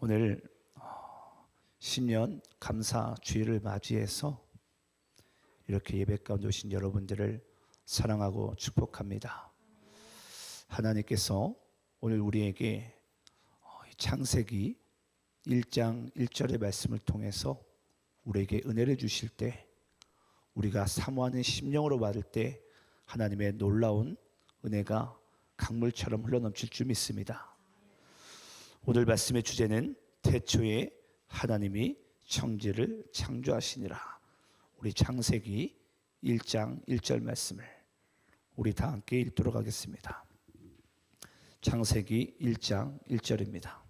오늘 신년 감사 주일을 맞이해서 이렇게 예배 가운데 오신 여러분들을 사랑하고 축복합니다. 하나님께서 오늘 우리에게 창세기 1장 1절의 말씀을 통해서 우리에게 은혜를 주실 때, 우리가 사모하는 심령으로 받을 때 하나님의 놀라운 은혜가 강물처럼 흘러넘칠 줄 믿습니다. 오늘 말씀의 주제는 태초에 하나님이 천지를 창조하시니라. 우리 창세기 1장 1절 말씀을 우리 다 함께 읽도록 하겠습니다. 창세기 1장 1절입니다.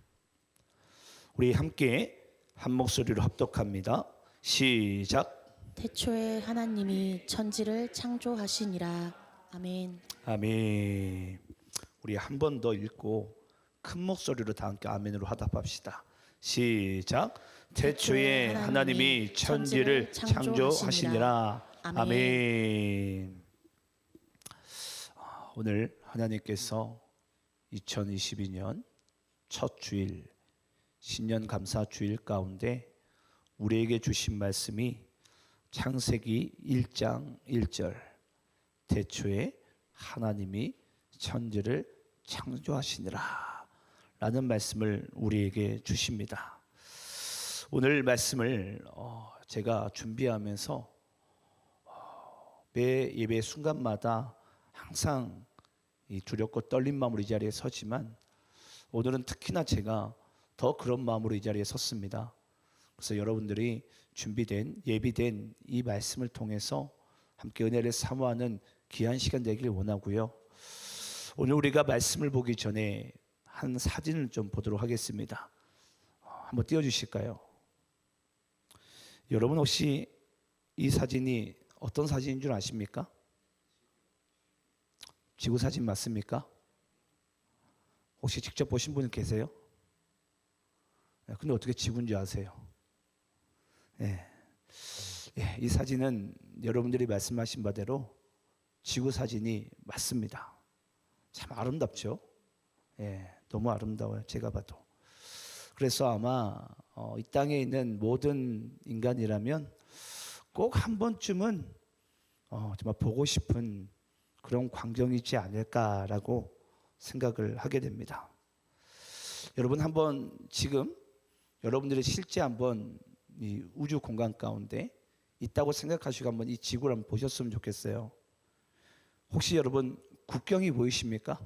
우리 함께 한 목소리로 합독합니다. 시작. 태초에 하나님이 천지를 창조하시니라. 아멘. 아멘. 우리 한 번 더 읽고 큰 목소리로 다 함께 아멘으로 화답합시다. 시작. 태초에 하나님이 천지를 창조하시니라. 아멘. 오늘 하나님께서 2022년 첫 주일 신년 감사 주일 가운데 우리에게 주신 말씀이 창세기 1장 1절, 태초에 하나님이 천지를 창조하시니라 라는 말씀을 우리에게 주십니다. 오늘 말씀을 제가 준비하면서 매 예배 순간마다 항상 이 두렵고 떨린 마음으로 이 자리에 서지만 오늘은 특히나 제가 더 그런 마음으로 이 자리에 섰습니다. 그래서 여러분들이 준비된 예비된 이 말씀을 통해서 함께 은혜를 사모하는 귀한 시간 되길 원하고요. 오늘 우리가 말씀을 보기 전에 한 사진을 좀 보도록 하겠습니다. 한번 띄워주실까요? 여러분 혹시 이 사진이 어떤 사진인 줄 아십니까? 지구 사진 맞습니까? 혹시 직접 보신 분 계세요? 근데 어떻게 지구인지 아세요? 이 사진은 여러분들이 말씀하신 바대로 지구 사진이 맞습니다. 참 아름답죠? 너무 아름다워요. 제가 봐도. 그래서 아마 이 땅에 있는 모든 인간이라면 꼭 한 번쯤은 정말 보고 싶은 그런 광경이지 않을까라고 생각을 하게 됩니다. 여러분 한번 지금 여러분들이 실제 한번 이 우주 공간 가운데 있다고 생각하시고 한번 이 지구를 한번 보셨으면 좋겠어요. 혹시 여러분 국경이 보이십니까?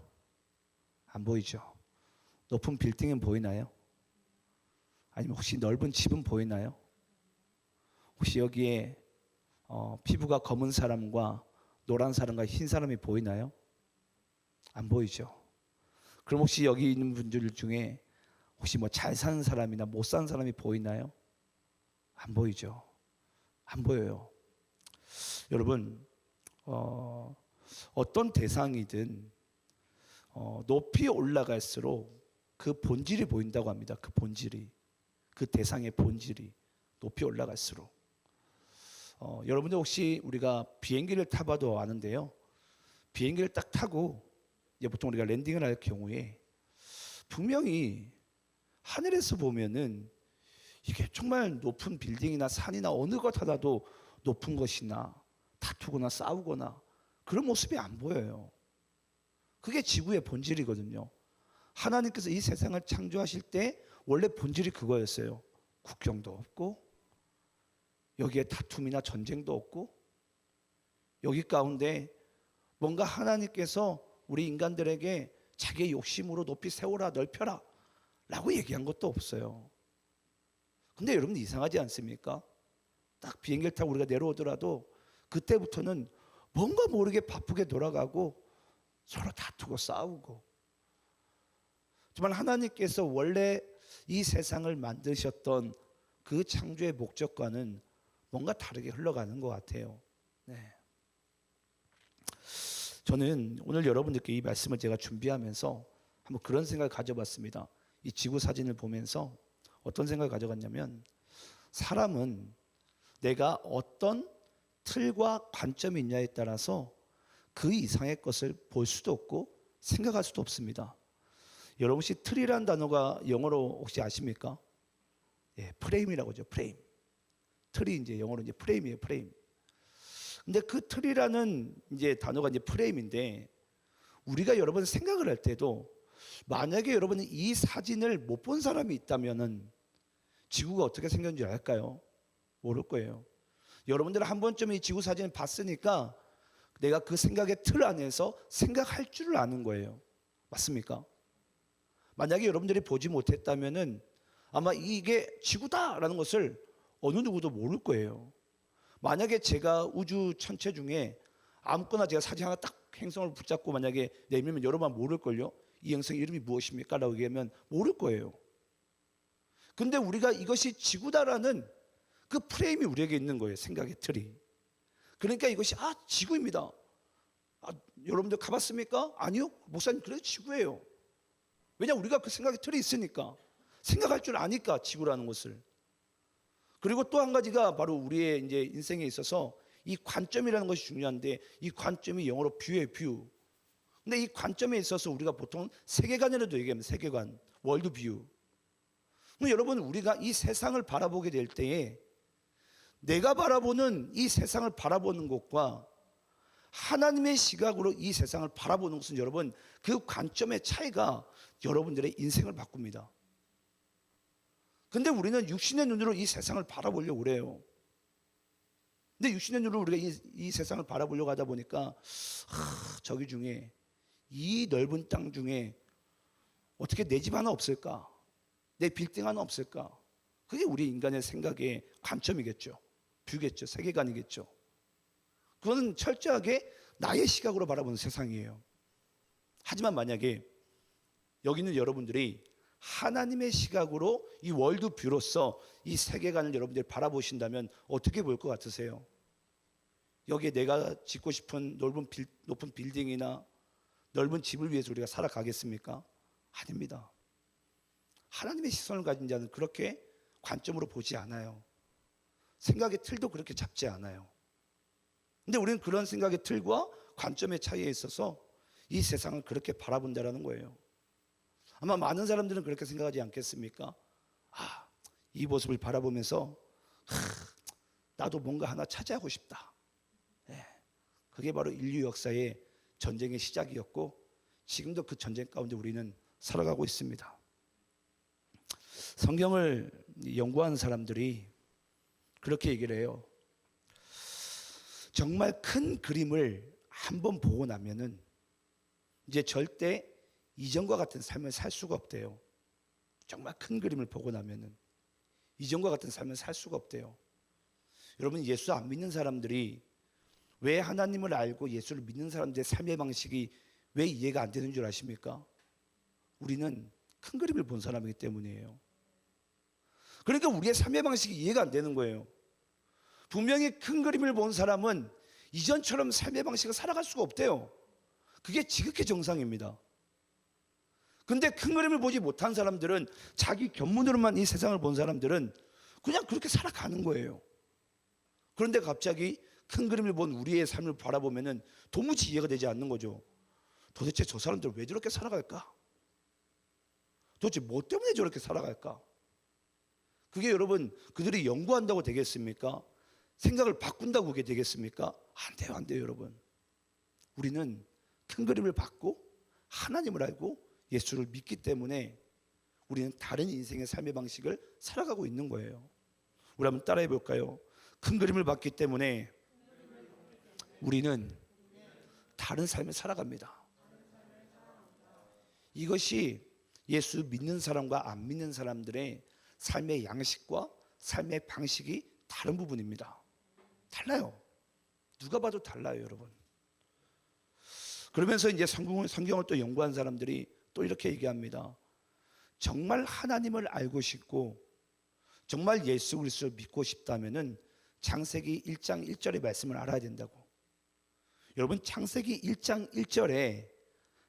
안 보이죠? 높은 빌딩은 보이나요? 아니면 혹시 넓은 집은 보이나요? 혹시 여기에 피부가 검은 사람과 노란 사람과 흰 사람이 보이나요? 안 보이죠? 그럼 혹시 여기 있는 분들 중에 혹시 뭐 잘 사는 사람이나 못 사는 사람이 보이나요? 안 보이죠? 안 보여요. 여러분 어떤 대상이든 높이 올라갈수록 그 본질이 보인다고 합니다. 그 본질이, 그 대상의 본질이 높이 올라갈수록 여러분들 혹시 우리가 비행기를 타봐도 아는데요, 비행기를 딱 타고 이제 보통 우리가 랜딩을 할 경우에 분명히 하늘에서 보면은 이게 정말 높은 빌딩이나 산이나 어느 것 하나도 높은 것이나 다투거나 싸우거나 그런 모습이 안 보여요. 그게 지구의 본질이거든요. 하나님께서 이 세상을 창조하실 때 원래 본질이 그거였어요. 국경도 없고 여기에 다툼이나 전쟁도 없고 여기 가운데 뭔가 하나님께서 우리 인간들에게 자기의 욕심으로 높이 세워라 넓혀라 라고 얘기한 것도 없어요. 근데 여러분 이상하지 않습니까? 딱 비행기를 타고 우리가 내려오더라도 그때부터는 뭔가 모르게 바쁘게 돌아가고 서로 다투고 싸우고, 정말 하나님께서 원래 이 세상을 만드셨던 그 창조의 목적과는 뭔가 다르게 흘러가는 것 같아요. 저는 오늘 여러분들께 이 말씀을 제가 준비하면서 한번 그런 생각을 가져봤습니다. 이 지구 사진을 보면서 어떤 생각을 가져갔냐면, 사람은 내가 어떤 틀과 관점이 있냐에 따라서 그 이상의 것을 볼 수도 없고 생각할 수도 없습니다. 여러분 혹시 틀이라는 단어가 영어로 혹시 아십니까? 예, 프레임이라고 하죠. 프레임. 틀이 이제 영어로 이제 프레임이에요. 프레임. 근데 그 틀이라는 이제 단어가 이제 프레임인데, 우리가 여러분 생각을 할 때도 만약에 여러분이 이 사진을 못 본 사람이 있다면은 지구가 어떻게 생겼는지 알까요? 모를 거예요. 여러분들은 한 번쯤 이 지구 사진을 봤으니까 내가 그 생각의 틀 안에서 생각할 줄을 아는 거예요. 맞습니까? 만약에 여러분들이 보지 못했다면은 아마 이게 지구다라는 것을 어느 누구도 모를 거예요. 만약에 제가 우주 천체 중에 아무거나 제가 사진 하나 딱 행성을 붙잡고 만약에 내밀면 여러분 모를걸요. 이 행성 이름이 무엇입니까? 라고 얘기하면 모를 거예요. 근데 우리가 이것이 지구다라는 그 프레임이 우리에게 있는 거예요. 생각의 틀이. 그러니까 이것이 지구입니다. 여러분들 가봤습니까? 아니요. 목사님 그래도 지구예요. 왜냐 우리가 그 생각의 틀이 있으니까. 생각할 줄 아니까 지구라는 것을. 그리고 또 한 가지가 바로 우리의 이제 인생에 있어서 이 관점이라는 것이 중요한데, 이 관점이 영어로 뷰예요. 뷰. 근데 이 관점에 있어서 우리가 보통 세계관이라도 얘기합니다. 세계관, 월드뷰. 그럼 여러분 우리가 이 세상을 바라보게 될 때에 내가 바라보는 이 세상을 바라보는 것과 하나님의 시각으로 이 세상을 바라보는 것은 여러분 그 관점의 차이가 여러분들의 인생을 바꿉니다. 근데 우리는 육신의 눈으로 이 세상을 바라보려고 그래요. 근데 육신의 눈으로 우리가 이 세상을 바라보려고 하다 보니까 저기 중에 이 넓은 땅 중에 어떻게 내 집 하나 없을까? 내 빌딩 하나 없을까? 그게 우리 인간의 생각의 관점이겠죠. 뷰겠죠. 세계관이겠죠. 그거는 철저하게 나의 시각으로 바라보는 세상이에요. 하지만 만약에 여기 있는 여러분들이 하나님의 시각으로 이 월드뷰로서 이 세계관을 여러분들이 바라보신다면 어떻게 볼 것 같으세요? 여기에 내가 짓고 싶은 높은 빌딩이나 넓은 집을 위해서 우리가 살아가겠습니까? 아닙니다. 하나님의 시선을 가진 자는 그렇게 관점으로 보지 않아요. 생각의 틀도 그렇게 잡지 않아요. 근데 우리는 그런 생각의 틀과 관점의 차이에 있어서 이 세상을 그렇게 바라본다라는 거예요. 아마 많은 사람들은 그렇게 생각하지 않겠습니까? 이 모습을 바라보면서 나도 뭔가 하나 차지하고 싶다. 그게 바로 인류 역사의 전쟁의 시작이었고 지금도 그 전쟁 가운데 우리는 살아가고 있습니다. 성경을 연구하는 사람들이 그렇게 얘기를 해요. 정말 큰 그림을 한번 보고 나면은 이제 절대 이전과 같은 삶을 살 수가 없대요. 정말 큰 그림을 보고 나면은 이전과 같은 삶을 살 수가 없대요. 여러분 예수 안 믿는 사람들이 왜 하나님을 알고 예수를 믿는 사람들의 삶의 방식이 왜 이해가 안 되는 줄 아십니까? 우리는 큰 그림을 본 사람이기 때문이에요. 그러니까 우리의 삶의 방식이 이해가 안 되는 거예요. 분명히 큰 그림을 본 사람은 이전처럼 삶의 방식을 살아갈 수가 없대요. 그게 지극히 정상입니다. 근데 큰 그림을 보지 못한 사람들은 자기 견문으로만 이 세상을 본 사람들은 그냥 그렇게 살아가는 거예요. 그런데 갑자기 큰 그림을 본 우리의 삶을 바라보면은 도무지 이해가 되지 않는 거죠. 도대체 저 사람들 왜 저렇게 살아갈까? 도대체 뭐 때문에 저렇게 살아갈까? 그게 여러분 그들이 연구한다고 되겠습니까? 생각을 바꾼다고 그게 되겠습니까? 안 돼요, 안 돼요, 여러분. 우리는 큰 그림을 받고 하나님을 알고 예수를 믿기 때문에 우리는 다른 인생의 삶의 방식을 살아가고 있는 거예요. 우리 한번 따라해 볼까요? 큰 그림을 봤기 때문에 우리는 다른 삶을 살아갑니다. 이것이 예수 믿는 사람과 안 믿는 사람들의 삶의 양식과 삶의 방식이 다른 부분입니다. 달라요. 누가 봐도 달라요, 여러분. 그러면서 이제 성경을 또 연구한 사람들이 또 이렇게 얘기합니다. 정말 하나님을 알고 싶고 정말 예수 그리스도를 믿고 싶다면은 창세기 1장 1절의 말씀을 알아야 된다고. 여러분 창세기 1장 1절에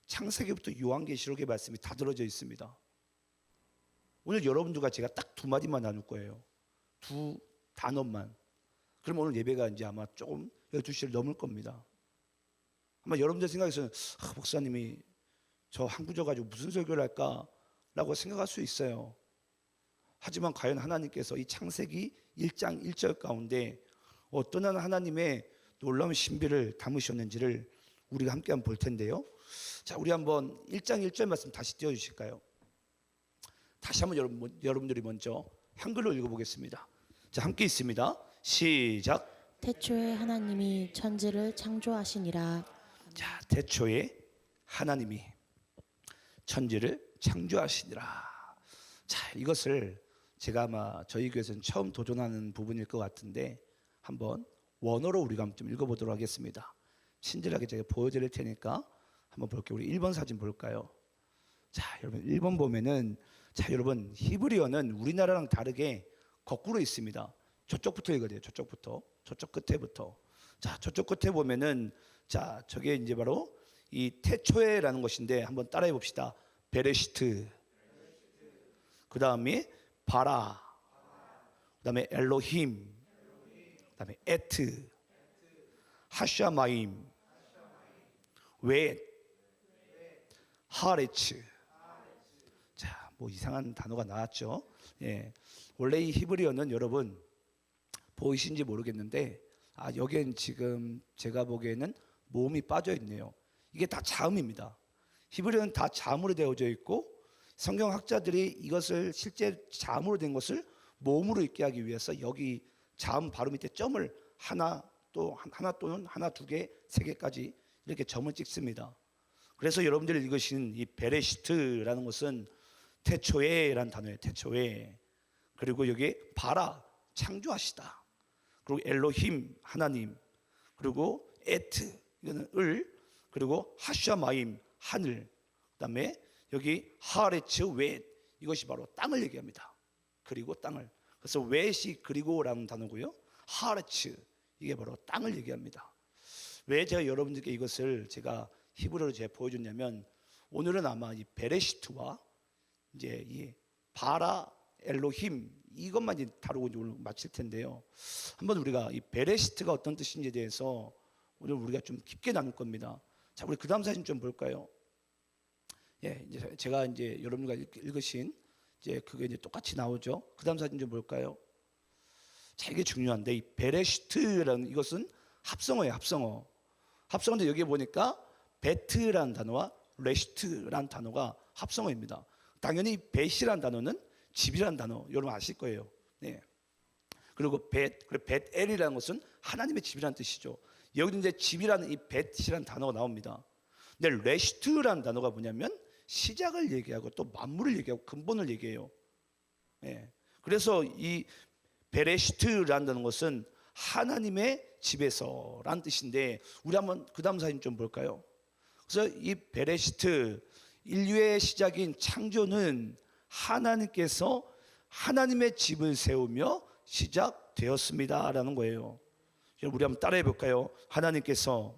창세기부터 요한계시록의 말씀이 다 들어져 있습니다. 오늘 여러분들과 제가 딱 두 마디만 나눌 거예요. 두 단어만. 그럼 오늘 예배가 이제 아마 조금 12시를 넘을 겁니다. 아마 여러분들 생각에서는 목사님이 저 한 구절 가지고 무슨 설교를 할까라고 생각할 수 있어요. 하지만 과연 하나님께서 이 창세기 1장 1절 가운데 어떤 하나님의 놀라운 신비를 담으셨는지를 우리가 함께 한번 볼 텐데요. 자, 우리 한번 1장 1절 말씀 다시 띄워 주실까요? 다시 한번 여러분들이 먼저 한글로 읽어보겠습니다. 자, 함께 있습니다. 시작. 태초에 하나님이 천지를 창조하시니라. 자, 태초에 하나님이 천지를 창조하시니라. 자, 이것을 제가 아마 저희 교회에서는 처음 도전하는 부분일 것 같은데 한번 원어로 우리가 좀 읽어보도록 하겠습니다. 친절하게 제가 보여드릴 테니까 한번 볼게요. 우리 1번 사진 볼까요? 자, 여러분 1번 보면은, 자, 여러분 히브리어는 우리나라랑 다르게 거꾸로 있습니다. 저쪽부터 읽어야 돼요. 저쪽부터, 저쪽 끝에부터. 자, 저쪽 끝에 보면은, 자, 저게 이제 바로 이 태초에라는 것인데 한번 따라해 봅시다. 베레시트, 그 다음에 바라, 그 다음에 엘로힘, 그 다음에 에트, 하샤마임, 웨, 하레츠. 자, 뭐 이상한 단어가 나왔죠. 예, 원래 이 히브리어는 여러분 보이신지 모르겠는데, 여기엔 지금 제가 보기에는 모음이 빠져 있네요. 이게 다 자음입니다. 히브리어는 다 자음으로 되어져 있고, 성경학자들이 이것을 실제 자음으로 된 것을 모음으로 읽게 하기 위해서 여기 자음 바로 밑에 점을 하나 또는 하나, 두 개, 세 개까지 이렇게 점을 찍습니다. 그래서 여러분들이 읽으신 이 베레시트라는 것은 태초에라는 단어예요. 태초에. 그리고 여기 바라, 창조하시다. 그리고 엘로힘, 하나님. 그리고 에트, 이거는 을. 그리고 하샤마임, 하늘. 그다음에 여기 하레츠 웨, 이것이 바로 땅을 얘기합니다. 그리고 땅을. 그래서 웨시 그리고라는 단어고요. 하레츠, 이게 바로 땅을 얘기합니다. 왜 제가 여러분들께 이것을 제가 히브리어로 제가 보여줬냐면, 오늘은 아마 이 베레시트와 이제 이 바라, 엘로힘, 이것만 이제 다루고 이제 오늘 마칠 텐데요. 한번 우리가 이 베레시트가 어떤 뜻인지에 대해서 오늘 우리가 좀 깊게 나눌 겁니다. 자, 우리 그 다음 사진 좀 볼까요? 예, 이제 제가 이제 여러분과 읽으신 이제 그게 이제 똑같이 나오죠. 그 다음 사진 좀 볼까요? 자, 이게 중요한데, 이 베레시트라는 이것은 합성어예요. 합성어. 합성어인데 여기 보니까 베트라는 단어와 레시트라는 단어가 합성어입니다. 당연히 벳이라는 단어는 집이라는 단어, 여러분 아실 거예요. 네. 그리고 벳엘이라는 것은 하나님의 집이라는 뜻이죠. 여기도 이제 집이라는 이 벳이라는 단어가 나옵니다. 근데 레시트라는 단어가 뭐냐면 시작을 얘기하고 또 만물을 얘기하고 근본을 얘기해요. 네. 그래서 이 베레시트라는 것은 하나님의 집에서라는 뜻인데, 우리 한번 그 다음 사진 좀 볼까요? 그래서 이 베레시트, 인류의 시작인 창조는 하나님께서 하나님의 집을 세우며 시작되었습니다라는 거예요. 우리 한번 따라해 볼까요? 하나님께서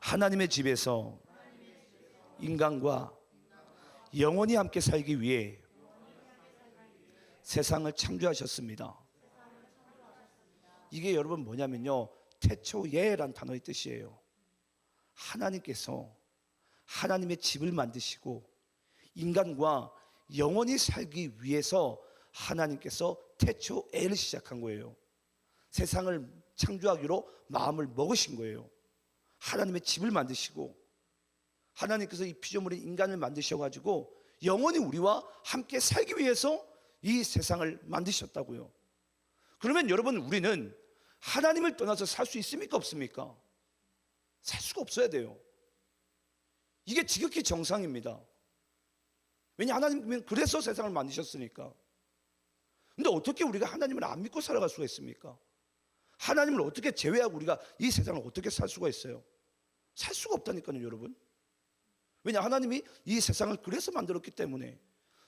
하나님의 집에서 인간과 영원히 함께 살기 위해 세상을 창조하셨습니다. 이게 여러분 뭐냐면요, 태초예라는 단어의 뜻이에요. 하나님께서 하나님의 집을 만드시고 인간과 영원히 살기 위해서 하나님께서 태초에를 시작한 거예요. 세상을 창조하기로 마음을 먹으신 거예요. 하나님의 집을 만드시고 하나님께서 이 피조물인 인간을 만드셔가지고 영원히 우리와 함께 살기 위해서 이 세상을 만드셨다고요. 그러면 여러분, 우리는 하나님을 떠나서 살 수 있습니까? 없습니까? 살 수가 없어야 돼요. 이게 지극히 정상입니다. 왜냐, 하나님은 그래서 세상을 만드셨으니까. 근데 어떻게 우리가 하나님을 안 믿고 살아갈 수가 있습니까? 하나님을 어떻게 제외하고 우리가 이 세상을 어떻게 살 수가 있어요? 살 수가 없다니까요, 여러분. 왜냐, 하나님이 이 세상을 그래서 만들었기 때문에.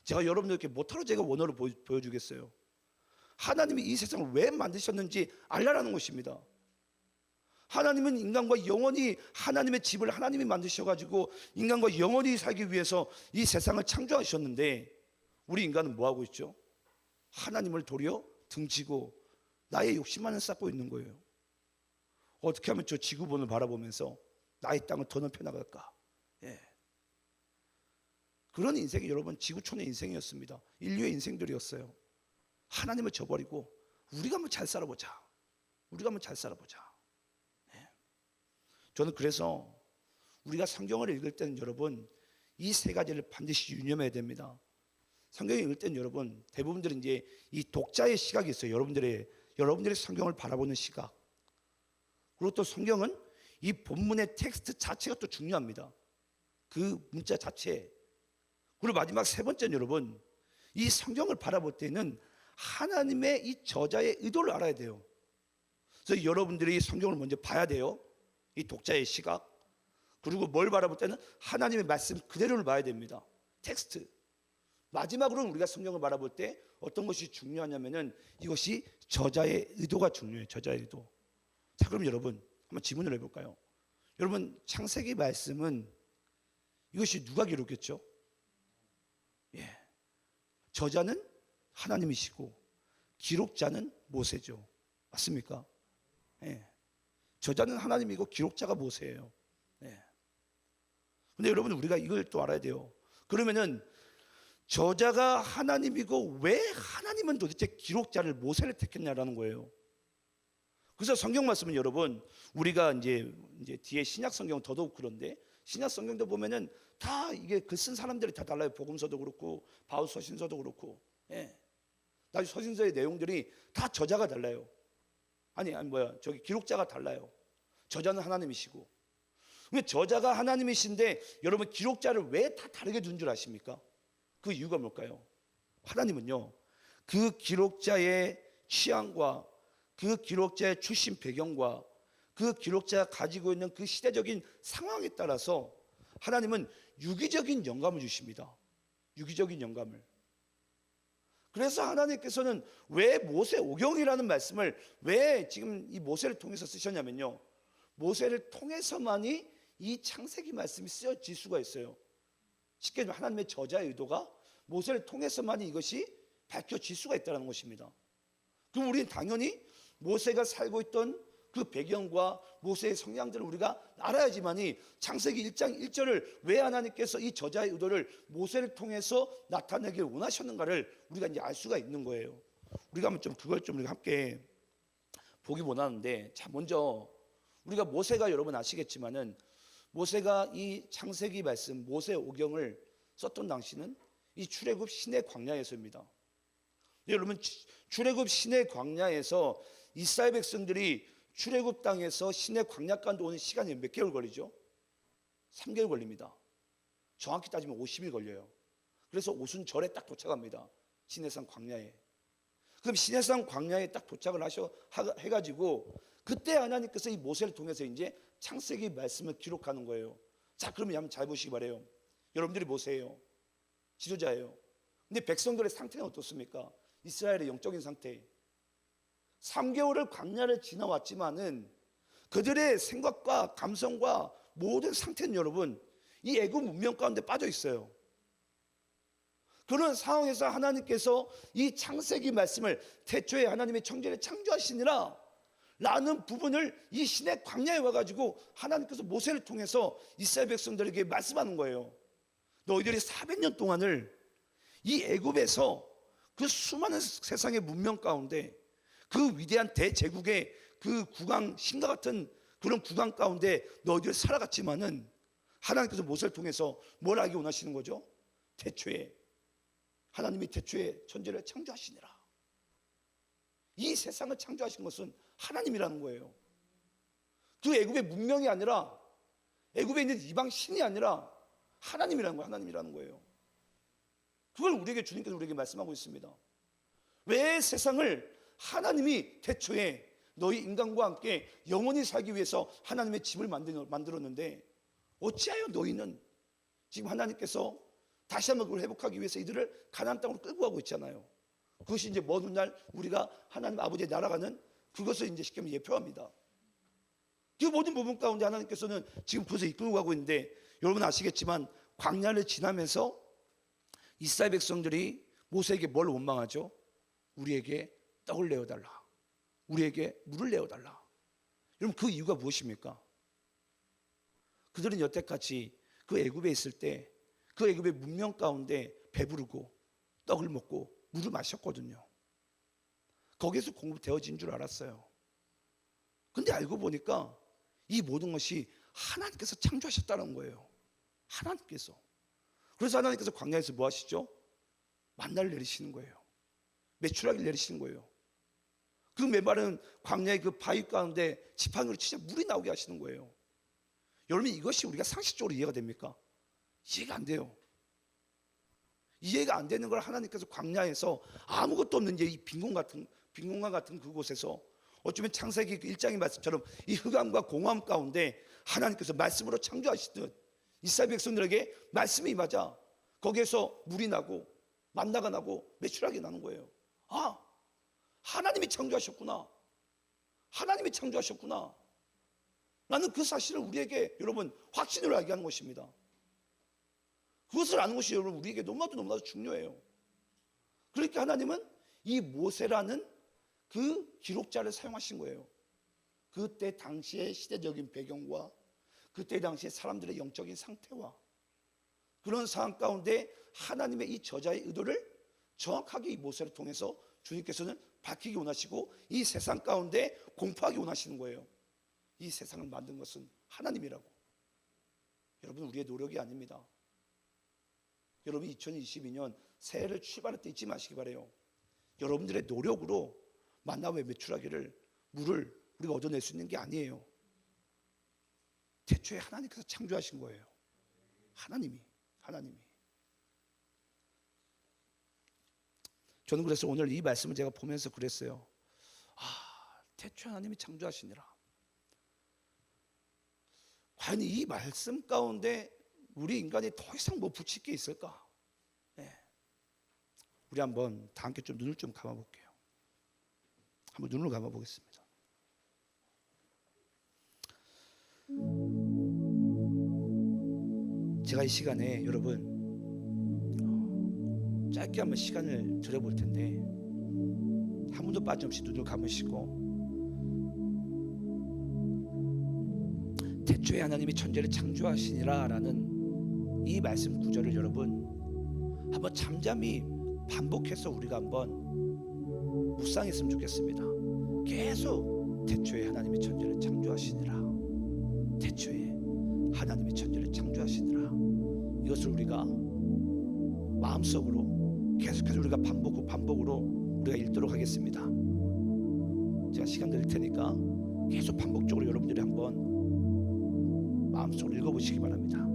제가 여러분들께 못하러 제가 원어를 보여주겠어요. 하나님이 이 세상을 왜 만드셨는지 알라라는 것입니다. 하나님은 인간과 영원히 하나님의 집을 하나님이 만드셔가지고 인간과 영원히 살기 위해서 이 세상을 창조하셨는데, 우리 인간은 뭐하고 있죠? 하나님을 도리어 등지고 나의 욕심만을 쌓고 있는 거예요. 어떻게 하면 저 지구본을 바라보면서 나의 땅을 더 넓혀 나갈까? 예. 그런 인생이 여러분 지구촌의 인생이었습니다. 인류의 인생들이었어요. 하나님을 저버리고 우리가 한번 잘 살아보자. 우리가 한번 잘 살아보자. 네. 저는 그래서 우리가 성경을 읽을 때는 여러분 이 세 가지를 반드시 유념해야 됩니다. 성경을 읽을 때는 여러분 대부분들은 이제 이 독자의 시각이 있어요. 여러분들의 성경을 바라보는 시각. 그리고 또 성경은 이 본문의 텍스트 자체가 또 중요합니다. 그 문자 자체. 그리고 마지막 세 번째는 여러분 이 성경을 바라볼 때는 하나님의 이 저자의 의도를 알아야 돼요. 그래서 여러분들이 이 성경을 먼저 봐야 돼요. 이 독자의 시각. 그리고 뭘 바라볼 때는 하나님의 말씀 그대로를 봐야 됩니다. 텍스트. 마지막으로는 우리가 성경을 바라볼 때 어떤 것이 중요하냐면은 이것이 저자의 의도가 중요해요. 저자의 의도. 자, 그럼 여러분 한번 질문을 해볼까요? 여러분 창세기 말씀은 이것이 누가 기록했죠? 예, 저자는 하나님이시고 기록자는 모세죠. 맞습니까? 예, 저자는 하나님이고 기록자가 모세예요. 예. 근데 여러분 우리가 이걸 또 알아야 돼요. 그러면은 저자가 하나님이고 왜 하나님은 도대체 기록자를 모세를 택했냐라는 거예요. 그래서 성경 말씀은 여러분 우리가 이제 뒤에 신약 성경 더더욱 그런데 신약 성경도 보면은 다 이게 글 쓴 사람들이 다 달라요. 복음서도 그렇고 바울 서신서도 그렇고, 예. 나중에 서신서의 내용들이 다 저자가 달라요. 저기 기록자가 달라요. 저자는 하나님이시고. 왜 저자가 하나님이신데 여러분 기록자를 왜 다 다르게 둔 줄 아십니까? 그 이유가 뭘까요? 하나님은요 그 기록자의 취향과 그 기록자의 출신 배경과 그 기록자가 가지고 있는 그 시대적인 상황에 따라서 하나님은 유기적인 영감을 주십니다. 유기적인 영감을. 그래서 하나님께서는 왜 모세오경이라는 말씀을 왜 지금 이 모세를 통해서 쓰셨냐면요, 모세를 통해서만이 이 창세기 말씀이 쓰여질 수가 있어요. 쉽게 말하면 하나님의 저자의 의도가 모세를 통해서만이 이것이 밝혀질 수가 있다는 것입니다. 그럼 우리는 당연히 모세가 살고 있던 그 배경과 모세의 성향들을 우리가 알아야지만이 창세기 1장 1절을 왜 하나님께서 이 저자의 의도를 모세를 통해서 나타내길 원하셨는가를 우리가 이제 알 수가 있는 거예요. 우리가 한번 좀 그걸 좀 함께 보기 원하는데, 자 먼저 우리가 모세가 여러분 아시겠지만은 모세가 이 창세기 말씀 모세오경을 썼던 당시는 이 출애굽 시내 광야에서입니다. 여러분 출애굽 시내 광야에서 이스라엘 백성들이 출애굽 땅에서 시내 광야까지 오는 시간이 몇 개월 걸리죠? 3개월 걸립니다. 정확히 따지면 50일 걸려요. 그래서 오순절에 딱 도착합니다. 시내산 광야에. 그럼 시내산 광야에 딱 도착을 해가지고 그때 하나님께서 이 모세를 통해서 이제 창세기 말씀을 기록하는 거예요. 자, 그러면 한번 잘 보시기 바래요. 여러분들이 모세예요. 지도자예요. 근데 백성들의 상태는 어떻습니까? 이스라엘의 영적인 상태. 3개월을 광야를 지나왔지만은 그들의 생각과 감성과 모든 상태는 여러분 이 애굽 문명 가운데 빠져 있어요. 그런 상황에서 하나님께서 이 창세기 말씀을 태초에 하나님의 창조를 창조하시니라 라는 부분을 이 시내 광야에 와가지고 하나님께서 모세를 통해서 이스라엘 백성들에게 말씀하는 거예요. 너희들이 400년 동안을 이 애굽에서 그 수많은 세상의 문명 가운데 그 위대한 대제국의 그 국왕 신과 같은 그런 국왕 가운데 너희들이 살아갔지만은 하나님께서 모세를 통해서 뭘 알기 원하시는 거죠? 태초에 하나님이 태초에 천지를 창조하시니라. 이 세상을 창조하신 것은 하나님이라는 거예요. 그 애굽의 문명이 아니라 애굽에 있는 이방 신이 아니라 하나님이라는 거예요. 하나님이라는 거예요. 그걸 우리에게 주님께서 우리에게 말씀하고 있습니다. 왜 세상을 하나님이 태초에 너희 인간과 함께 영원히 살기 위해서 하나님의 집을 만들었는데 어찌하여 너희는 지금 하나님께서 다시 한번 그걸 회복하기 위해서 이들을 가나안 땅으로 끌고 가고 있잖아요. 그것이 이제 먼 훗날 우리가 하나님 아버지의 나라가는 그것을 이제 쉽게 말하면 예표합니다. 그 모든 부분 가운데 하나님께서는 지금 그것을 이끌고 가고 있는데 여러분 아시겠지만 광야를 지나면서 이스라엘 백성들이 모세에게 뭘 원망하죠? 우리에게 떡을 내어달라. 우리에게 물을 내어달라. 여러분 그 이유가 무엇입니까? 그들은 여태까지 그 애굽에 있을 때 그 애굽의 문명 가운데 배부르고 떡을 먹고 물을 마셨거든요. 거기에서 공급되어진 줄 알았어요. 근데 알고 보니까 이 모든 것이 하나님께서 창조하셨다는 거예요. 하나님께서. 그래서 하나님께서 광야에서 뭐 하시죠? 만나를 내리시는 거예요. 메추라기를 내리시는 거예요. 그 메마른 광야의 그 바위 가운데 지팡이로 치자 물이 나오게 하시는 거예요. 여러분, 이것이 우리가 상식적으로 이해가 됩니까? 이해가 안 돼요. 이해가 안 되는 걸 하나님께서 광야에서 아무것도 없는 이 빈공간 같은 그곳에서 어쩌면 창세기 1장의 말씀처럼 이 흑암과 공허함 가운데 하나님께서 말씀으로 창조하시듯 이스라엘 백성들에게 말씀이 임하자 거기에서 물이 나고 만나가 나고 메추라기 나는 거예요. 아, 하나님이 창조하셨구나. 하나님이 창조하셨구나. 나는 그 사실을 우리에게 여러분 확신으로 알게 하는 것입니다. 그것을 아는 것이 여러분 우리에게 너무나도 중요해요. 그러니까 하나님은 이 모세라는 그 기록자를 사용하신 거예요. 그때 당시의 시대적인 배경과 그때 당시의 사람들의 영적인 상태와 그런 상황 가운데 하나님의 이 저자의 의도를 정확하게 이 모세를 통해서 주님께서는 밝히기 원하시고 이 세상 가운데 공포하기 원하시는 거예요. 이 세상을 만든 것은 하나님이라고. 여러분, 우리의 노력이 아닙니다. 여러분, 2022년 새해를 출발할 때 잊지 마시기 바라요. 여러분들의 노력으로 만나와 메추라기를 물을 우리가 얻어낼 수 있는 게 아니에요. 태초에 하나님께서 창조하신 거예요. 하나님이. 저는 그래서 오늘 이 말씀을 제가 보면서 그랬어요. 태초에 하나님이 창조하시니라. 과연 이 말씀 가운데 우리 인간이 더 이상 뭐 붙일 게 있을까? 네. 우리 한번 다 함께 좀 눈을 좀 감아볼게요. 한번 눈을 감아보겠습니다. 제가 이 시간에 여러분 짧게 한번 시간을 들여볼 텐데 한 분도 빠짐없이 눈을 감으시고 태초에 하나님이 천지를 창조하시니라 라는 이 말씀 구절을 여러분 한번 잠잠히 반복해서 우리가 한번 묵상했으면 좋겠습니다. 계속 태초에 하나님이 천지를 창조하시니라, 태초에 하나님이 천지를 창조하시니라, 이것을 우리가 마음속으로 계속해서 우리가 반복으로 우리가 읽도록 하겠습니다. 제가 시간 드릴 테니까 계속 반복적으로 여러분들이 한번 마음속으로 읽어보시기 바랍니다.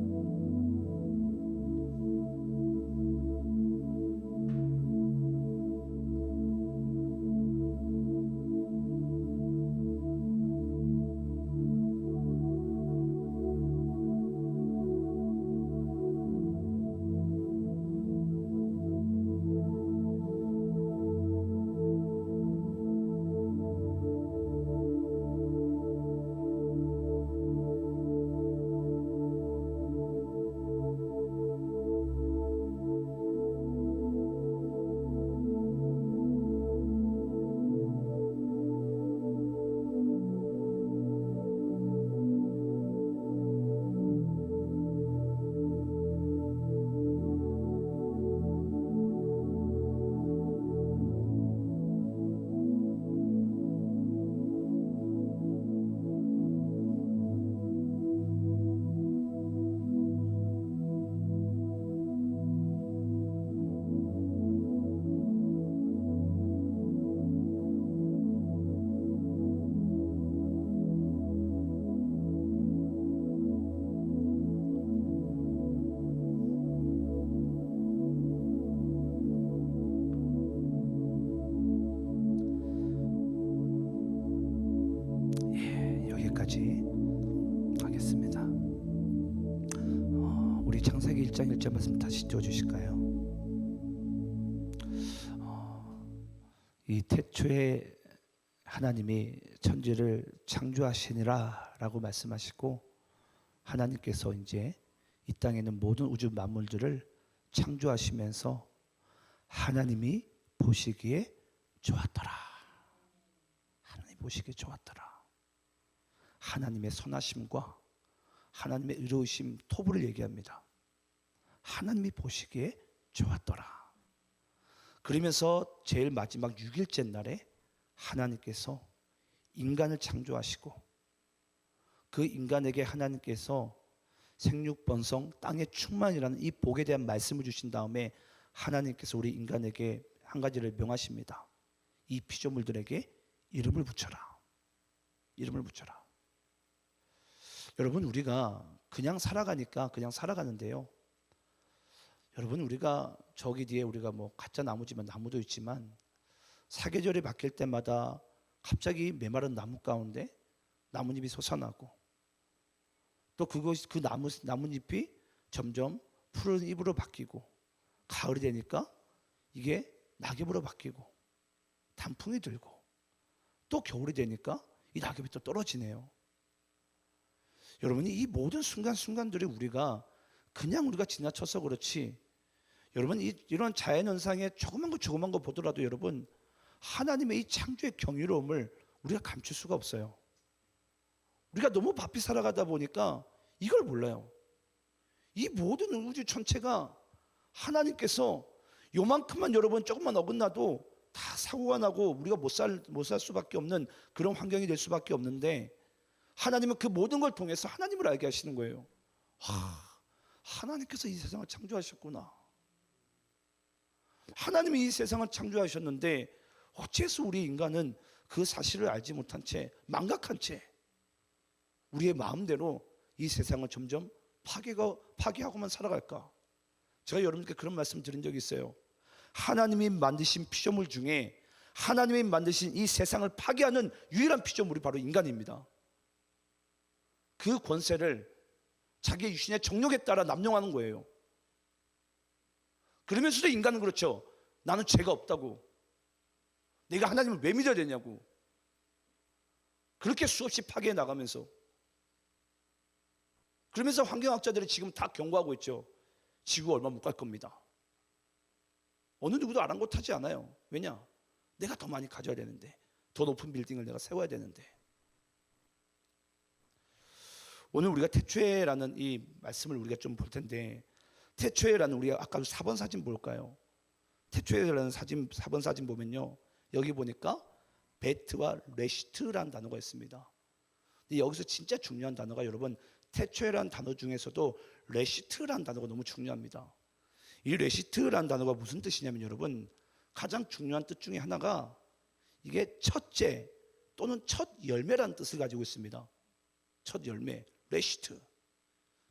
하겠습니다. 우리 창세기 1장 1절 말씀 다시 띄워주실까요? 이 태초에 하나님이 천지를 창조하시니라 라고 말씀하시고 하나님께서 이제 이 땅에 있는 모든 우주 만물들을 창조하시면서 하나님이 보시기에 좋았더라. 하나님이 보시기에 좋았더라. 하나님의 선하심과 하나님의 의로우심 토부를 얘기합니다. 하나님이 보시기에 좋았더라. 그러면서 제일 마지막 6일째 날에 하나님께서 인간을 창조하시고 그 인간에게 하나님께서 생육번성 땅의 충만이라는 이 복에 대한 말씀을 주신 다음에 하나님께서 우리 인간에게 한 가지를 명하십니다. 이 피조물들에게 이름을 붙여라. 이름을 붙여라. 여러분, 우리가 그냥 살아가니까 그냥 살아가는데요. 여러분, 우리가 저기 뒤에 우리가 뭐 가짜 나무지만 나무도 있지만 사계절이 바뀔 때마다 갑자기 메마른 나무 가운데 나뭇잎이 솟아나고 또 그 나뭇잎이 점점 푸른 잎으로 바뀌고 가을이 되니까 이게 낙엽으로 바뀌고 단풍이 들고 또 겨울이 되니까 이 낙엽이 또 떨어지네요. 여러분이 이 모든 순간순간들이 우리가 지나쳐서 그렇지, 여러분 이런 자연현상에 조그만 거 보더라도 여러분 하나님의 이 창조의 경이로움을 우리가 감출 수가 없어요. 우리가 너무 바삐 살아가다 보니까 이걸 몰라요. 이 모든 우주 전체가 하나님께서 요만큼만 여러분 조금만 어긋나도 다 사고가 나고 우리가 못 살 수밖에 없는 그런 환경이 될 수밖에 없는데 하나님은 그 모든 걸 통해서 하나님을 알게 하시는 거예요. 하나님께서 이 세상을 창조하셨구나. 하나님이 이 세상을 창조하셨는데 어째서 우리 인간은 그 사실을 알지 못한 채 망각한 채 우리의 마음대로 이 세상을 점점 파괴하고만 살아갈까? 제가 여러분께 그런 말씀 드린 적이 있어요. 하나님이 만드신 피조물 중에 하나님이 만드신 이 세상을 파괴하는 유일한 피조물이 바로 인간입니다. 그 권세를 자기의 유신의 정욕에 따라 남용하는 거예요. 그러면서도 인간은 그렇죠. 나는 죄가 없다고. 내가 하나님을 왜 믿어야 되냐고. 그렇게 수없이 파괴해 나가면서, 그러면서 환경학자들이 지금 다 경고하고 있죠. 지구 얼마 못 갈 겁니다. 어느 누구도 아랑곳하지 않아요. 왜냐? 내가 더 많이 가져야 되는데, 더 높은 빌딩을 내가 세워야 되는데. 오늘 우리가 태초에라는 이 말씀을 우리가 좀 볼 텐데, 태초에라는, 우리가 아까 4번 사진 볼까요? 태초에라는 4번 사진 보면요, 여기 보니까 베트와 레시트라는 단어가 있습니다. 근데 여기서 진짜 중요한 단어가, 여러분, 태초에라는 단어 중에서도 레시트라는 단어가 너무 중요합니다. 이 레시트라는 단어가 무슨 뜻이냐면, 여러분, 가장 중요한 뜻 중에 하나가 이게 첫째 또는 첫 열매라는 뜻을 가지고 있습니다. 첫 열매, 레시트.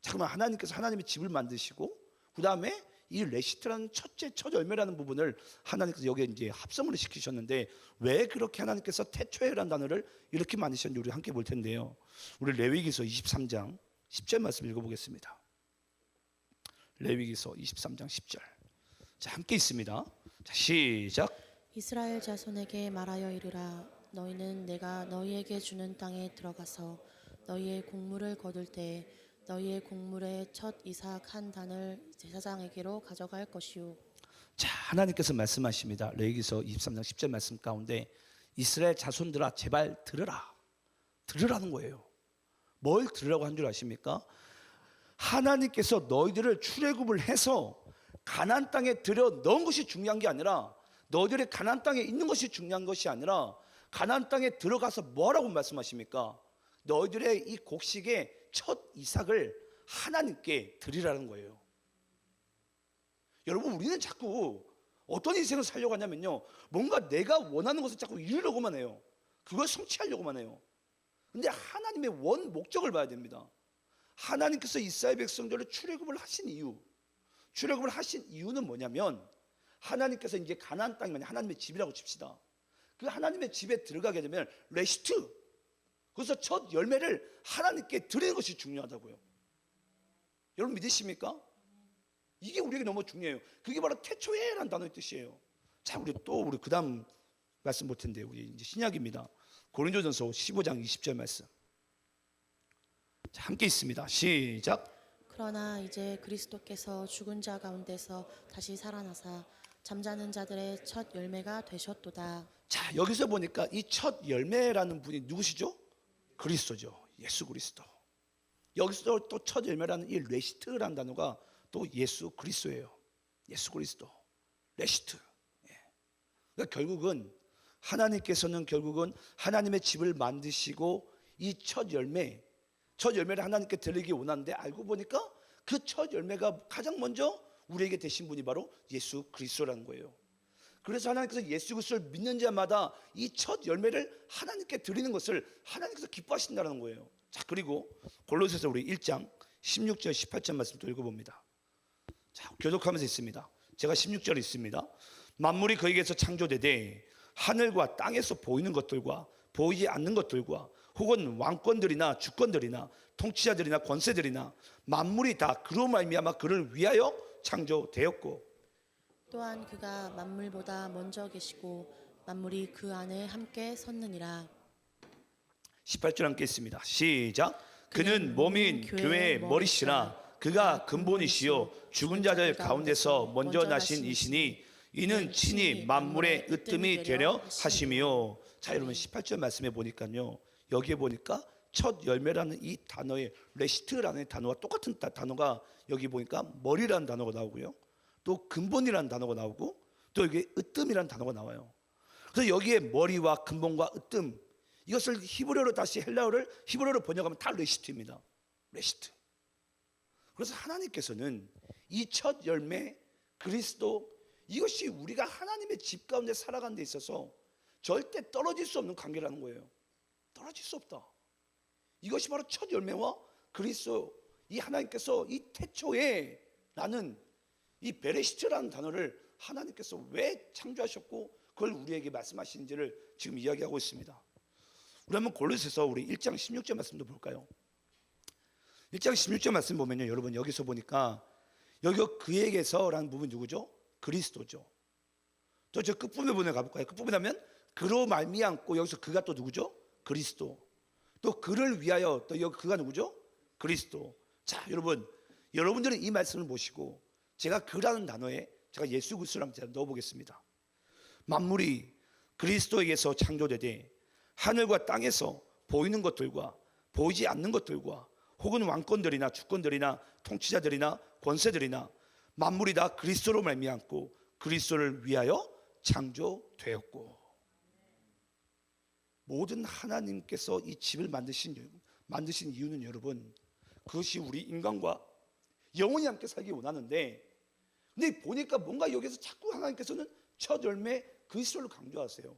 잠깐만, 하나님께서 하나님의 집을 만드시고 그 다음에 이 레시트라는 첫 열매라는 부분을 하나님께서 여기에 이제 합성을 시키셨는데, 왜 그렇게 하나님께서 태초에라는 단어를 이렇게 만드셨는지 우리 함께 볼 텐데요. 우리 레위기서 23장 10절 말씀 읽어보겠습니다. 레위기서 23장 10절. 자, 함께 있습니다. 자, 시작. 이스라엘 자손에게 말하여 이르라. 너희는 내가 너희에게 주는 땅에 들어가서 너희의 곡물을 거둘 때에 너희의 곡물의 첫 이삭 한 단을 제사장에게로 가져갈 것이요. 자, 하나님께서 말씀하십니다. 레위기서 23장 10절 말씀 가운데, 이스라엘 자손들아 제발 들으라. 들으라는 거예요. 뭘 들으라고 한 줄 아십니까? 하나님께서 너희들을 출애굽을 해서 가나안 땅에 들여 넣은 것이 중요한 게 아니라, 너희들이 가나안 땅에 있는 것이 중요한 것이 아니라, 가나안 땅에 들어가서 뭐라고 말씀하십니까? 너희들의 이 곡식의 첫 이삭을 하나님께 드리라는 거예요. 여러분, 우리는 자꾸 어떤 인생을 살려고 하냐면요, 뭔가 내가 원하는 것을 자꾸 이루려고만 해요. 그걸 성취하려고만 해요. 근데 하나님의 원 목적을 봐야 됩니다. 하나님께서 이스라엘 백성들을 출애굽을 하신 이유는 뭐냐면, 하나님께서 이제 가나안 땅이면 하나님의 집이라고 칩시다. 그 하나님의 집에 들어가게 되면 레시트, 그래서 첫 열매를 하나님께 드리는 것이 중요하다고요. 여러분 믿으십니까? 이게 우리에게 너무 중요해요. 그게 바로 태초에라는 단어의 뜻이에요. 자, 우리 그 다음 말씀 볼 텐데, 우리 이제 신약입니다. 고린도전서 15장 20절 말씀. 자, 함께 있습니다. 시작. 그러나 이제 그리스도께서 죽은 자 가운데서 다시 살아나사 잠자는 자들의 첫 열매가 되셨도다. 자, 여기서 보니까 이 첫 열매라는 분이 누구시죠? 그리스도죠. 예수 그리스도. 여기서 또 첫 열매라는 이 레시트라는 단어가 또 예수 그리스도예요. 예수 그리스도, 레시트. 그러니까 결국은 하나님께서는 결국은 하나님의 집을 만드시고 이 첫 열매를 하나님께 드리기 원하는데 알고 보니까 그 첫 열매가 가장 먼저 우리에게 되신 분이 바로 예수 그리스도라는 거예요. 그래서 하나님께서 예수 그리스도를 믿는 자마다 이 첫 열매를 하나님께 드리는 것을 하나님께서 기뻐하신다는 거예요. 자, 그리고 골로새서 우리 1장 16절 18절 말씀 또 읽어봅니다. 자, 교독하면서 있습니다. 제가 16절 있습니다. 만물이 그에게서 창조되되 하늘과 땅에서 보이는 것들과 보이지 않는 것들과 혹은 왕권들이나 주권들이나 통치자들이나 권세들이나 만물이 다 그로 말미암아 그를 위하여 창조되었고 또한 그가 만물보다 먼저 계시고 만물이 그 안에 함께 섰느니라. 18절 함께 있습니다. 시작. 그는 몸인 교회의 머리시라 그가 근본이시요 죽은 자들 가운데서 먼저 나신 이시니 이는 친히 만물의 으뜸이 되려 하심이요. 자, 여러분 18절 말씀에 보니까요, 여기에 보니까 첫 열매라는 이 단어의 레시트라는 단어와 똑같은 단어가 여기 보니까 머리라는 단어가 나오고요, 또 근본이라는 단어가 나오고 또 여기 으뜸이라는 단어가 나와요. 그래서 여기에 머리와 근본과 으뜸, 이것을 히브리어로 다시 히브리어로 번역하면 다 레시트입니다. 레시트. 그래서 하나님께서는 이 첫 열매 그리스도, 이것이 우리가 하나님의 집 가운데 살아가는 데 있어서 절대 떨어질 수 없는 관계라는 거예요. 떨어질 수 없다. 이것이 바로 첫 열매와 그리스도, 이 하나님께서 이 태초에 라는 이 베레시트라는 단어를 하나님께서 왜 창조하셨고 그걸 우리에게 말씀하시는지를 지금 이야기하고 있습니다. 우리 한번 골로새서 우리 1장 16절 말씀도 볼까요? 1장 16절 말씀 보면요, 여러분 여기서 보니까 여기가 그에게서라는 부분 누구죠? 그리스도죠. 또 저 끝부분에 가볼까요? 끝부분에 하면 그로 말미암고, 여기서 그가 또 누구죠? 그리스도. 또 그를 위하여, 또 여기 그가 누구죠? 그리스도. 자, 여러분들은 이 말씀을 보시고 제가 그라는 단어에 제가 예수 그리스도를 한번 넣어보겠습니다. 만물이 그리스도에게서 창조되되 하늘과 땅에서 보이는 것들과 보이지 않는 것들과 혹은 왕권들이나 주권들이나 통치자들이나 권세들이나 만물이 다 그리스도로 말미암고 그리스도를 위하여 창조되었고. 모든 하나님께서 이 집을 만드신 이유는 여러분, 그것이 우리 인간과 영원히 함께 살기 원하는데, 근데 보니까 뭔가 여기서 자꾸 하나님께서는 첫 열매 그리스도를 강조하세요.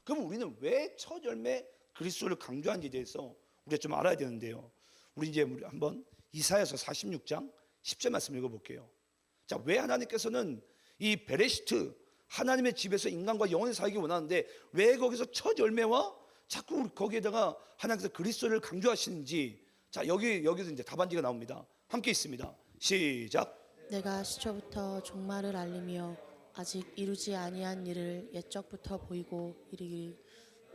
그럼 우리는 왜 첫 열매 그리스도를 강조하는지에 대해서 우리가 좀 알아야 되는데요. 우리 한번 이사야서 46장 10절 말씀 읽어볼게요. 자, 왜 하나님께서는 이 베레시트, 하나님의 집에서 인간과 영원히 살기 원하는데 왜 거기서 첫 열매와 자꾸 거기에다가 하나님께서 그리스도를 강조하시는지, 자, 여기서 이제 답안지가 나옵니다. 함께 있습니다. 시작. 내가 시초부터 종말을 알리며 아직 이루지 아니한 일을 옛적부터 보이고 이르기를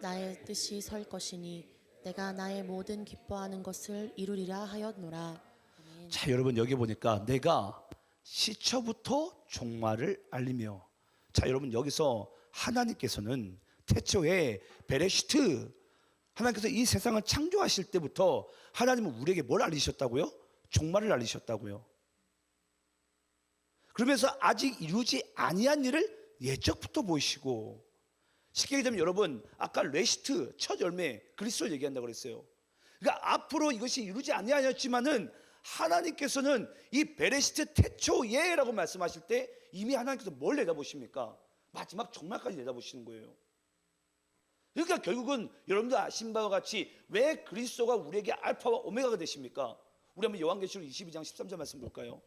나의 뜻이 설 것이니 내가 나의 모든 기뻐하는 것을 이루리라 하였노라. 아멘. 자, 여러분 여기 보니까 내가 시초부터 종말을 알리며, 자, 여러분 여기서 하나님께서는 태초에 베레시트, 하나님께서 이 세상을 창조하실 때부터 하나님은 우리에게 뭘 알리셨다고요? 종말을 알리셨다고요. 그러면서 아직 이루지 아니한 일을 예적부터 보이시고, 쉽게 얘기하면 여러분 아까 레시트, 첫 열매 그리스도를 얘기한다고 그랬어요. 그러니까 앞으로 이것이 이루지 아니하였지만은 하나님께서는 이 베레시트 태초예라고 말씀하실 때 이미 하나님께서 뭘 내다보십니까? 마지막 종말까지 내다보시는 거예요. 그러니까 결국은 여러분도 아신 바와 같이 왜 그리스도가 우리에게 알파와 오메가가 되십니까? 우리 한번 요한계시록 22장 13절 말씀 볼까요?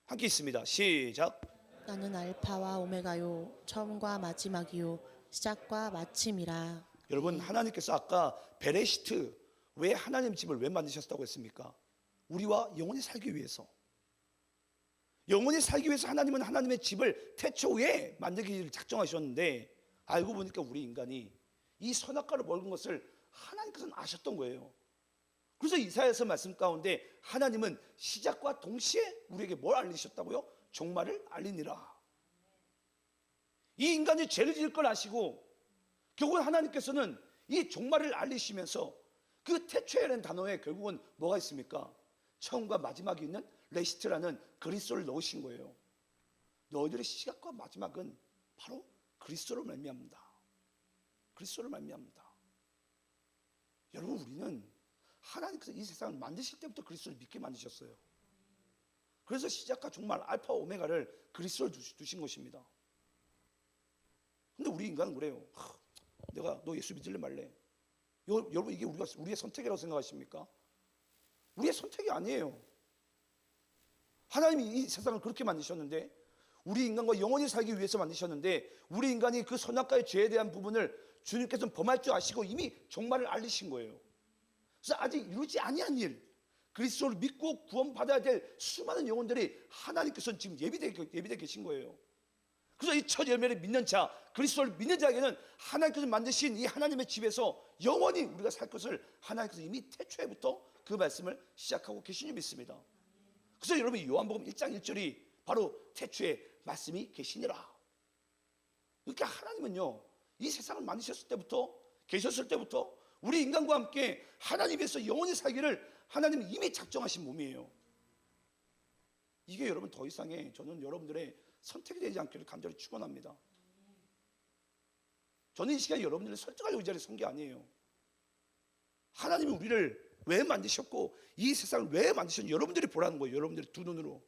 함께 있습니다. 시작. 나는 알파와 오메가요 처음과 마지막이요 시작과 마침이라. 여러분 하나님께서 아까 베레시트, 왜 하나님 집을 왜 만드셨다고 했습니까? 우리와 영원히 살기 위해서. 영원히 살기 위해서 하나님은 하나님의 집을 태초에 만들기를 작정하셨는데 알고 보니까 우리 인간이 이 선악과를 먹은 것을 하나님께서는 아셨던 거예요. 그래서 이사야서 말씀 가운데 하나님은 시작과 동시에 우리에게 뭘 알리셨다고요? 종말을 알리니라. 이 인간이 죄를 지을 걸 아시고 결국은 하나님께서는 이 종말을 알리시면서 그 태초에라는 단어에 결국은 뭐가 있습니까? 처음과 마지막이 있는 레시트라는 그리스도를 넣으신 거예요. 너희들의 시작과 마지막은 바로 그리스도로 말미암는다. 그리스도로 말미암는다. 여러분, 우리는 하나님께서 이 세상을 만드실 때부터 그리스도를 믿게 만드셨어요. 그래서 시작과 종말 알파 오메가를 그리스도를 두신 것입니다. 근데 우리 인간은 그래요. 내가 너 예수 믿을래 말래? 여러분, 이게 우리의 선택이라고 생각하십니까? 우리의 선택이 아니에요. 하나님이 이 세상을 그렇게 만드셨는데, 우리 인간과 영원히 살기 위해서 만드셨는데, 우리 인간이 그 선악과의 죄에 대한 부분을 주님께서는 범할 줄 아시고 이미 종말을 알리신 거예요. 그래서 아직 이루지 아니한 일, 그리스도를 믿고 구원받아야 될 수많은 영혼들이 하나님께서는 지금 예비되어 계신 거예요. 그래서 이 첫 열매를 믿는 자, 그리스도를 믿는 자에게는 하나님께서 만드신 이 하나님의 집에서 영원히 우리가 살 것을 하나님께서 이미 태초에부터 그 말씀을 시작하고 계신 줄 믿습니다. 그래서 여러분, 요한복음 1장 1절이 바로 태초에 말씀이 계시니라. 그러니까 하나님은요, 이 세상을 만드셨을 때부터, 계셨을 때부터 우리 인간과 함께 하나님께서 영원히 살기를 하나님이 이미 작정하신 몸이에요. 이게 여러분 더 이상의, 저는 여러분들의 선택이 되지 않기를 간절히 축원합니다. 저는 이 시간에 여러분들을 설득하려고 이 자리에 선 게 아니에요. 하나님이 우리를 왜 만드셨고 이 세상을 왜 만드셨는지 여러분들이 보라는 거예요. 여러분들의 두 눈으로.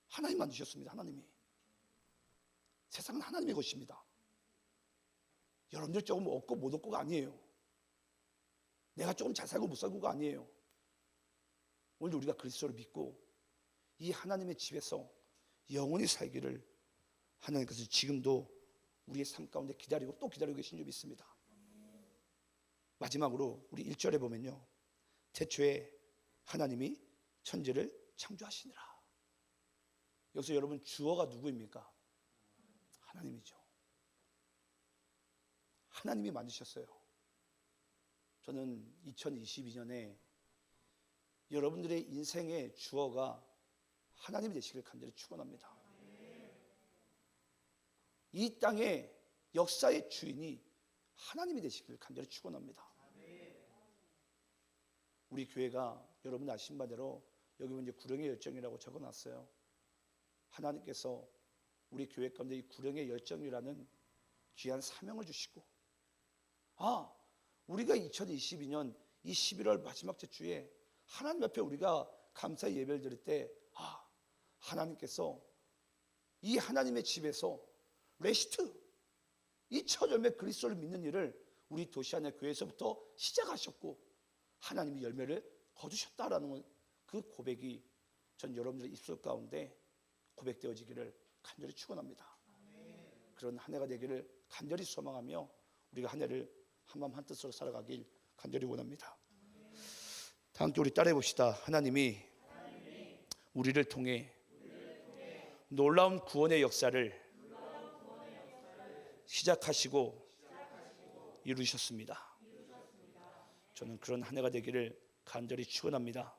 하나님 만드셨습니다. 하나님이. 세상은 하나님의 것입니다. 여러분들 조금 얻고 못 얻고가 아니에요. 내가 조금 잘 살고 못 살고가 아니에요. 오늘도 우리가 그리스도를 믿고 이 하나님의 집에서 영원히 살기를 하나님께서 지금도 우리의 삶 가운데 기다리고 또 기다리고 계신 줄 믿습니다. 마지막으로 우리 1절에 보면요, 태초에 하나님이 천지를 창조하시니라. 여기서 여러분 주어가 누구입니까? 하나님이죠. 하나님이 만드셨어요. 저는 2022년에 여러분들의 인생의 주어가 하나님이 되시길 간절히 축원합니다. 이 땅의 역사의 주인이 하나님이 되시길 간절히 축원합니다. 우리 교회가 여러분 아신 바대로 여기 이제 구령의 열정이라고 적어놨어요. 하나님께서 우리 교회 가운데 이 구령의 열정이라는 귀한 사명을 주시고, 우리가 2022년 이 11월 마지막 주에 하나님 앞에 우리가 감사의 예배를 드릴 때, 하나님께서 이 하나님의 집에서 레시트, 이 첫 열매 그리스도를 믿는 일을 우리 도시안의 교회에서부터 시작하셨고 하나님이 열매를 거두셨다라는 그 고백이 전 여러분들의 입술 가운데 고백되어지기를 간절히 축원합니다. 그런 한 해가 되기를 간절히 소망하며 우리가 한 해를 한마음 한뜻으로 살아가길 간절히 원합니다. 다 함께 우리 따라해 봅시다. 하나님이 우리를 통해 놀라운 구원의 역사를 시작하시고 이루셨습니다. 저는 그런 한 해가 되기를 간절히 축원합니다.